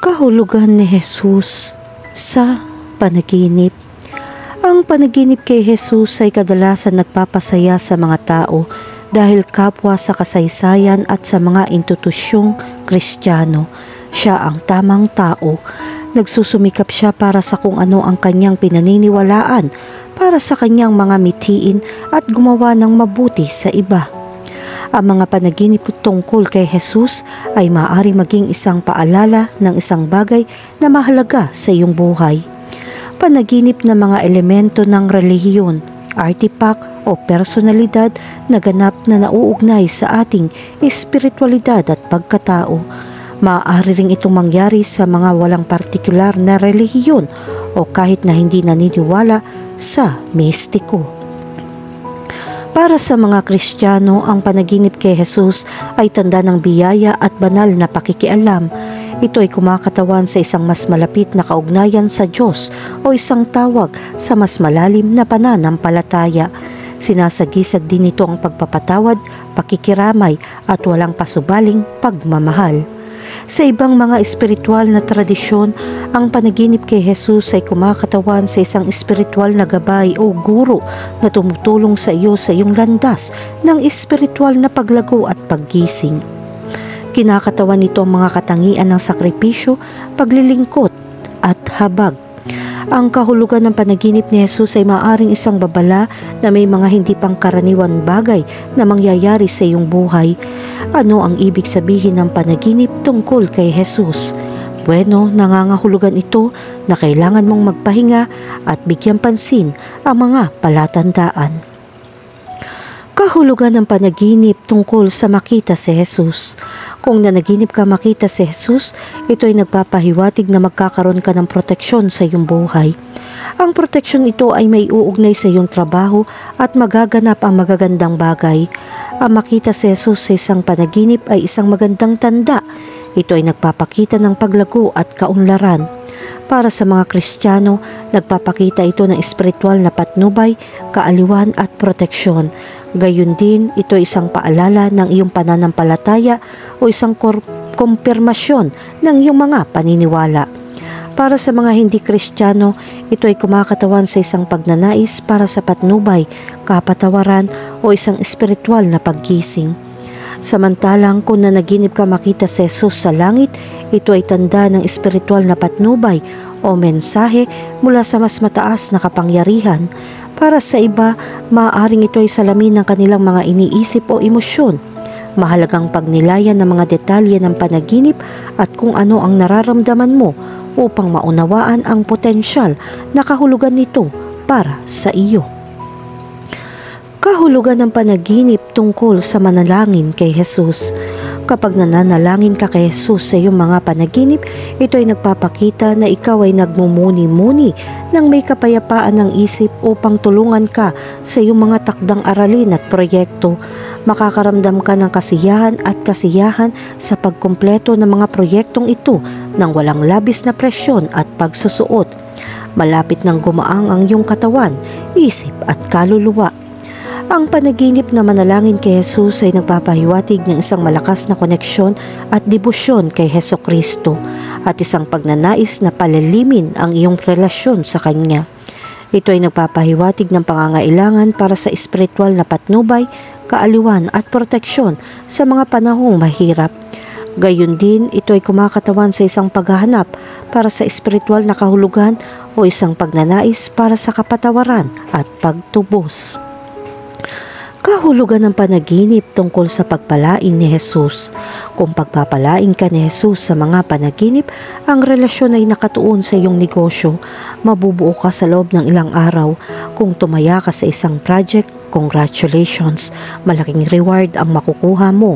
Kahulugan ni Jesus sa panaginip. Ang panaginip kay Jesus ay kadalasan nagpapasaya sa mga tao dahil kapwa sa kasaysayan at sa mga institusyong Kristiyano. Siya ang tamang tao. Nagsusumikap siya para sa kung ano ang kanyang pinaniniwalaan, para sa kanyang mga mithiin at gumawa ng mabuti sa iba. Ang mga panaginip tungkol kay Jesus ay maaari maging isang paalala ng isang bagay na mahalaga sa iyong buhay. Panaginip na mga elemento ng relihiyon, artifact o personalidad na ganap na nauugnay sa ating espiritualidad at pagkatao. Maaari ring itong mangyari sa mga walang partikular na relihiyon o kahit na hindi naniniwala sa mistiko. Para sa mga Kristiyano, ang panaginip kay Jesus ay tanda ng biyaya at banal na pakikialam. Ito ay kumakatawan sa isang mas malapit na kaugnayan sa Diyos o isang tawag sa mas malalim na pananampalataya. Sinasagisag din ito ang pagpapatawad, pakikiramay at walang pasubaling pagmamahal. Sa ibang mga espiritual na tradisyon, ang panaginip kay Jesus ay kumakatawan sa isang espiritual na gabay o guro na tumutulong sa iyo sa iyong landas ng espiritual na paglago at paggising. Kinakatawan nito ang mga katangian ng sakripisyo, paglilingkod at habag. Ang kahulugan ng panaginip ni Jesus ay maaaring isang babala na may mga hindi pangkaraniwan bagay na mangyayari sa iyong buhay. Ano ang ibig sabihin ng panaginip tungkol kay Jesus? Bueno, nangangahulugan ito na kailangan mong magpahinga at bigyan pansin ang mga palatandaan. Kahulugan ng panaginip tungkol sa makita si Jesus. Kung nanaginip ka makita si Jesus, ito ay nagpapahiwatig na magkakaroon ka ng proteksyon sa iyong buhay. Ang proteksyon ito ay may uugnay sa iyong trabaho at magaganap ang magagandang bagay. Ang makita si Jesus sa isang panaginip ay isang magandang tanda. Ito ay nagpapakita ng paglago at kaunlaran. Para sa mga Kristiyano, nagpapakita ito ng espiritual na patnubay, kaaliwan at proteksyon. Gayun din, ito ay isang paalala ng iyong pananampalataya o isang kumpirmasyon ng iyong mga paniniwala. Para sa mga hindi Kristiyano, ito ay kumakatawan sa isang pagnanais para sa patnubay, kapatawaran o isang espiritual na paggising. Samantalang kung nanaginip ka makita si Jesus sa langit, ito ay tanda ng espiritual na patnubay o mensahe mula sa mas mataas na kapangyarihan. Para sa iba, maaaring ito ay salamin ng kanilang mga iniisip o emosyon. Mahalagang pagnilayan ng mga detalye ng panaginip at kung ano ang nararamdaman mo upang maunawaan ang potensyal na kahulugan nito para sa iyo. Kahulugan ng panaginip tungkol sa manalangin kay Jesus. Kapag nananalangin ka kay Jesus sa iyong mga panaginip, ito ay nagpapakita na ikaw ay nagmumuni-muni ng may kapayapaan ng isip upang tulungan ka sa iyong mga takdang aralin at proyekto. Makakaramdam ka ng kasiyahan at kasiyahan sa pagkumpleto ng mga proyektong ito nang walang labis na presyon at pagsusuot. Malapit nang gumaang ang iyong katawan, isip at kaluluwa. Ang panaginip na manalangin kay Jesus ay nagpapahiwatig ng isang malakas na koneksyon at debosyon kay Hesukristo at isang pagnanais na palalimin ang iyong relasyon sa Kanya. Ito ay nagpapahiwatig ng pangangailangan para sa espiritual na patnubay, kaaliwan at proteksyon sa mga panahong mahirap. Gayun din, ito ay kumakatawan sa isang paghahanap para sa espiritual na kahulugan o isang pagnanais para sa kapatawaran at pagtubos. Kahulugan ng panaginip tungkol sa pagpalain ni Jesus. Kung pagpapalain ka ni Jesus sa mga panaginip, ang relasyon ay nakatuon sa iyong negosyo. Mabubuo ka sa loob ng ilang araw. Kung tumaya ka sa isang project, congratulations, malaking reward ang makukuha mo.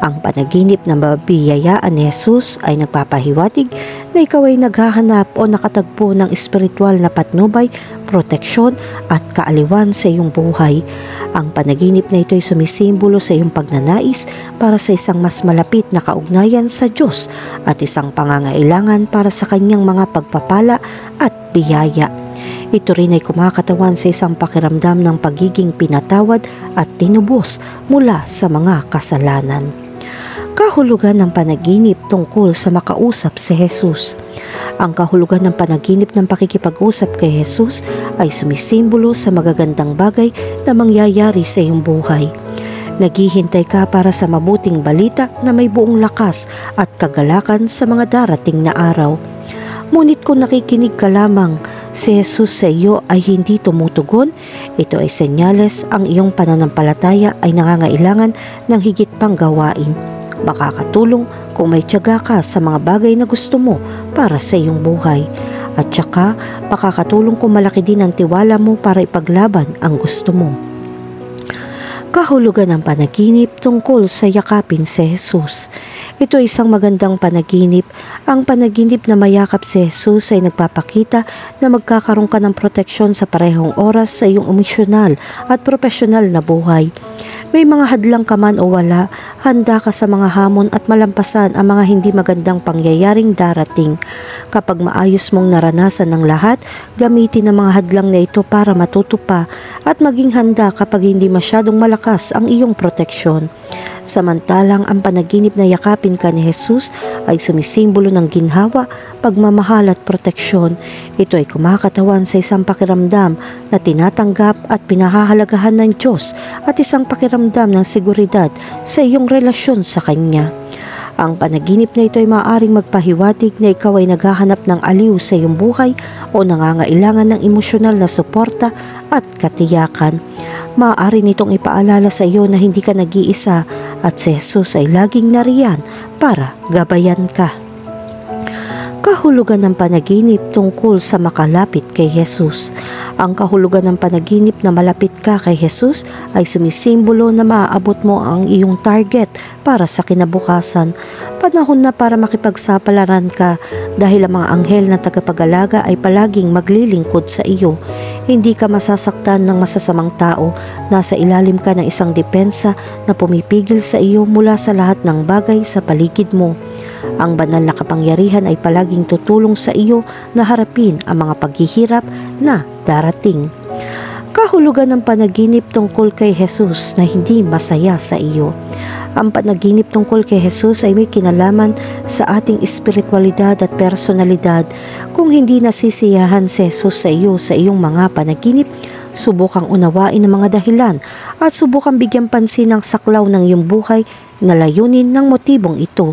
Ang panaginip na mabibiyayaan ni Jesus ay nagpapahiwatig na ikaw ay naghahanap o nakatagpo ng espiritual na patnubay, proteksyon at kaaliwan sa iyong buhay. Ang panaginip na ito ay sumisimbolo sa iyong pagnanais para sa isang mas malapit na kaugnayan sa Diyos at isang pangangailangan para sa kanyang mga pagpapala at biyaya. Ito rin ay kumakatawan sa isang pakiramdam ng pagiging pinatawad at tinubos mula sa mga kasalanan. Kahulugan ng panaginip tungkol sa makausap si Jesus. Ang kahulugan ng panaginip ng pakikipag-usap kay Jesus ay sumisimbolo sa magagandang bagay na mangyayari sa iyong buhay. Naghihintay ka para sa mabuting balita na may buong lakas at kagalakan sa mga darating na araw. Ngunit kung nakikinig ka lamang, si Jesus sa iyo ay hindi tumutugon, ito ay senyales ang iyong pananampalataya ay nangangailangan ng higit pang gawain. Makakatulong kung may tiyaga ka sa mga bagay na gusto mo para sa iyong buhay. At saka, makakatulong kung malaki din ang tiwala mo para ipaglaban ang gusto mo. Kahulugan ng panaginip tungkol sa yakapin si Jesus. Ito ay isang magandang panaginip. Ang panaginip na mayakap si Jesus ay nagpapakita na magkakaroon ka ng proteksyon sa parehong oras sa iyong emosyonal at profesional na buhay. May mga hadlang ka man o wala, handa ka sa mga hamon at malampasan ang mga hindi magandang pangyayaring darating. Kapag maayos mong naranasan ng lahat, gamitin ang mga hadlang na ito para matuto pa at maging handa kapag hindi masyadong malakas ang iyong proteksyon. Samantalang ang panaginip na yakapin ka ni Jesus ay sumisimbolo ng ginhawa, pagmamahal at proteksyon. Ito ay kumakatawan sa isang pakiramdam na tinatanggap at pinahahalagahan ng Diyos at isang pakiramdam ng seguridad sa iyong relasyon sa Kanya. Ang panaginip na ito ay maaaring magpahiwatig na ikaw ay naghahanap ng aliw sa iyong buhay o nangangailangan ng emosyonal na suporta at katiyakan. Maaari nitong ipaalala sa iyo na hindi ka nag-iisa at si Jesus ay laging nariyan para gabayan ka. Kahulugan ng panaginip tungkol sa makalapit kay Jesus. Ang kahulugan ng panaginip na malapit ka kay Jesus ay sumisimbolo na maaabot mo ang iyong target para sa kinabukasan. Panahon na para makipagsapalaran ka dahil ang mga anghel na tagapag-alaga ay palaging maglilingkod sa iyo. Hindi ka masasaktan ng masasamang tao. Nasa ilalim ka ng isang depensa na pumipigil sa iyo mula sa lahat ng bagay sa paligid mo. Ang banal na kapangyarihan ay palaging tutulong sa iyo na harapin ang mga paghihirap na darating. Kahulugan ng panaginip tungkol kay Jesus na hindi masaya sa iyo. Ang panaginip tungkol kay Jesus ay may kinalaman sa ating espiritualidad at personalidad. Kung hindi nasisiyahan si Jesus sa iyo sa iyong mga panaginip, subukang unawain ang mga dahilan at subukang bigyan pansin ang saklaw ng iyong buhay na layunin ng motibong ito.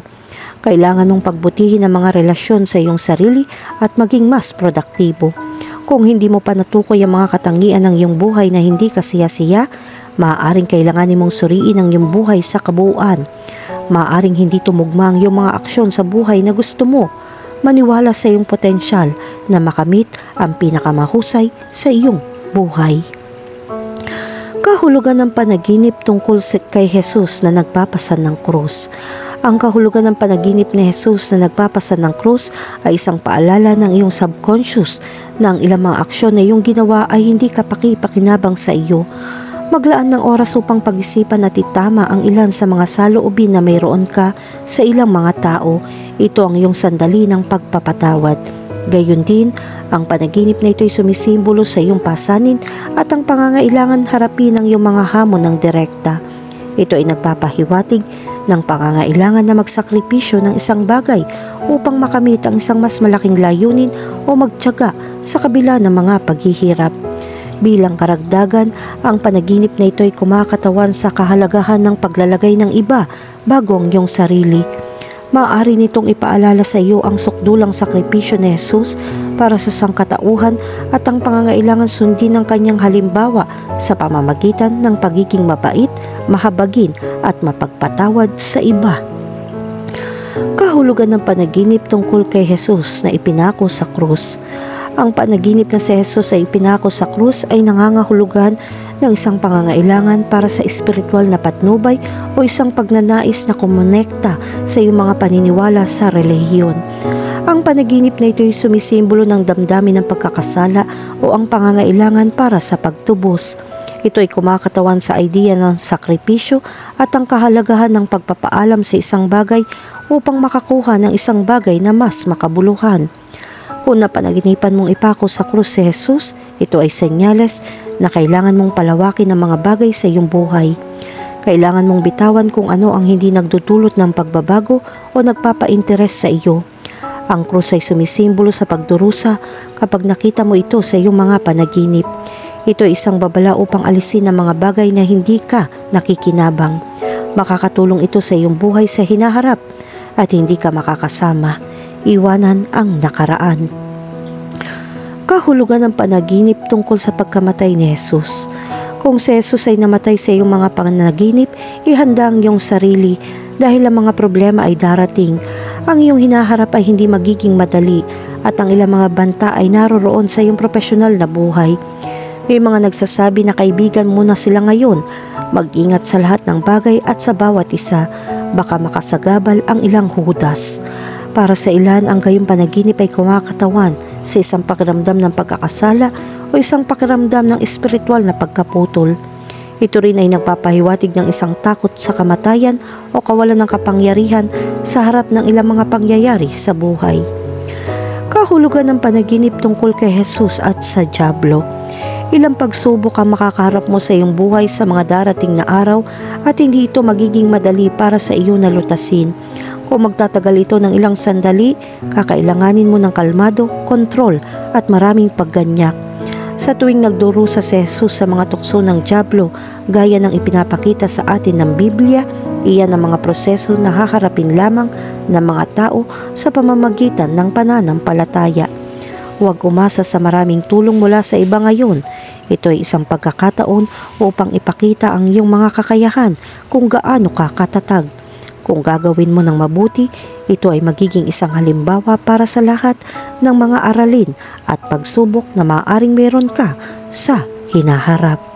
Kailangan mong pagbutihin ang mga relasyon sa iyong sarili at maging mas produktibo. Kung hindi mo pa natukoy ang mga katangian ng iyong buhay na hindi kasiya-siya, maaaring kailanganin mong suriin ang iyong buhay sa kabuuan. Maaaring hindi tumugma ang iyong mga aksyon sa buhay na gusto mo. Maniwala sa iyong potensyal na makamit ang pinakamahusay sa iyong buhay. Kahulugan ng panaginip tungkol kay Jesus na nagpapasan ng krus. Ang kahulugan ng panaginip ni Jesus na nagpapasan ng krus ay isang paalala ng iyong subconscious na ang ilang mga aksyon na iyong ginawa ay hindi kapaki-pakinabang sa iyo. Maglaan ng oras upang pag-isipan at itama ang ilan sa mga saloobin na mayroon ka sa ilang mga tao. Ito ang iyong sandali ng pagpapatawad. Gayon din, ang panaginip na ito ay sumisimbolo sa iyong pasanin at ang pangangailangan harapin ang iyong mga hamon ng direkta. Ito ay nagpapahiwatig ng pangangailangan na magsakripisyo ng isang bagay upang makamit ang isang mas malaking layunin o magtiyaga sa kabila ng mga paghihirap. Bilang karagdagan, ang panaginip na ito ay kumakatawan sa kahalagahan ng paglalagay ng iba bago ang iyong sarili. Maaari nitong ipaalala sa iyo ang sukdulang sakripisyo ni Jesus para sa sangkatauhan at ang pangangailangan sundin ng kanyang halimbawa sa pamamagitan ng pagiging mabait, mahabagin at mapagpatawad sa iba. Kahulugan ng panaginip tungkol kay Jesus na ipinako sa krus. Ang panaginip na si Jesus ay ipinako sa krus ay nangangahulugan ng isang pangangailangan para sa espiritual na patnubay o isang pagnanais na kumonekta sa iyong mga paniniwala sa relihiyon. Ang panaginip na ito ay sumisimbolo ng damdamin ng pagkakasala o ang pangangailangan para sa pagtubos. Ito ay kumakatawan sa idea ng sakripisyo at ang kahalagahan ng pagpapaalam sa isang bagay upang makakuha ng isang bagay na mas makabuluhan. Kung napanaginipan mong ipako sa krus si Jesus, ito ay senyales na kailangan mong palawakin ang mga bagay sa iyong buhay. Kailangan mong bitawan kung ano ang hindi nagdudulot ng pagbabago o nagpapa-interes sa iyo. Ang krus ay sumisimbolo sa pagdurusa kapag nakita mo ito sa iyong mga panaginip. Ito ay isang babala upang alisin ang mga bagay na hindi ka nakikinabang. Makakatulong ito sa iyong buhay sa hinaharap at hindi ka makakasama. Iwanan ang nakaraan. Kahulugan ng panaginip tungkol sa pagkamatay ni Jesus. Kung si Jesus ay namatay sa iyong mga panaginip, ihanda ang iyong sarili dahil ang mga problema ay darating. Ang iyong hinaharap ay hindi magiging madali at ang ilang mga banta ay naroroon sa iyong profesional na buhay. May mga nagsasabi na kaibigan mo na sila ngayon. Mag-ingat sa lahat ng bagay at sa bawat isa. Baka makasagabal ang ilang hudas. Para sa ilan, ang gayong panaginip ay kumakatawan sa isang pakiramdam ng pagkakasala o isang pakiramdam ng espiritual na pagkaputol. Ito rin ay nagpapahiwatig ng isang takot sa kamatayan o kawalan ng kapangyarihan sa harap ng ilang mga pangyayari sa buhay. Kahulugan ng panaginip tungkol kay Jesus at sa dyablo. Ilang pagsubok ang makakaharap mo sa iyong buhay sa mga darating na araw at hindi ito magiging madali para sa iyo na lutasin. Kung magtatagal ito ng ilang sandali, kakailanganin mo ng kalmado, kontrol at maraming pagganyak. Sa tuwing nagdurusa si Jesus sa mga tukso ng dyablo, gaya ng ipinapakita sa atin ng Biblia, iyan ang mga proseso na haharapin lamang ng mga tao sa pamamagitan ng pananampalataya. Huwag umasa sa maraming tulong mula sa iba ngayon. Ito ay isang pagkakataon upang ipakita ang iyong mga kakayahan kung gaano ka katatag. Kung gagawin mo ng mabuti, ito ay magiging isang halimbawa para sa lahat ng mga aralin at pagsubok na maaaring meron ka sa hinaharap.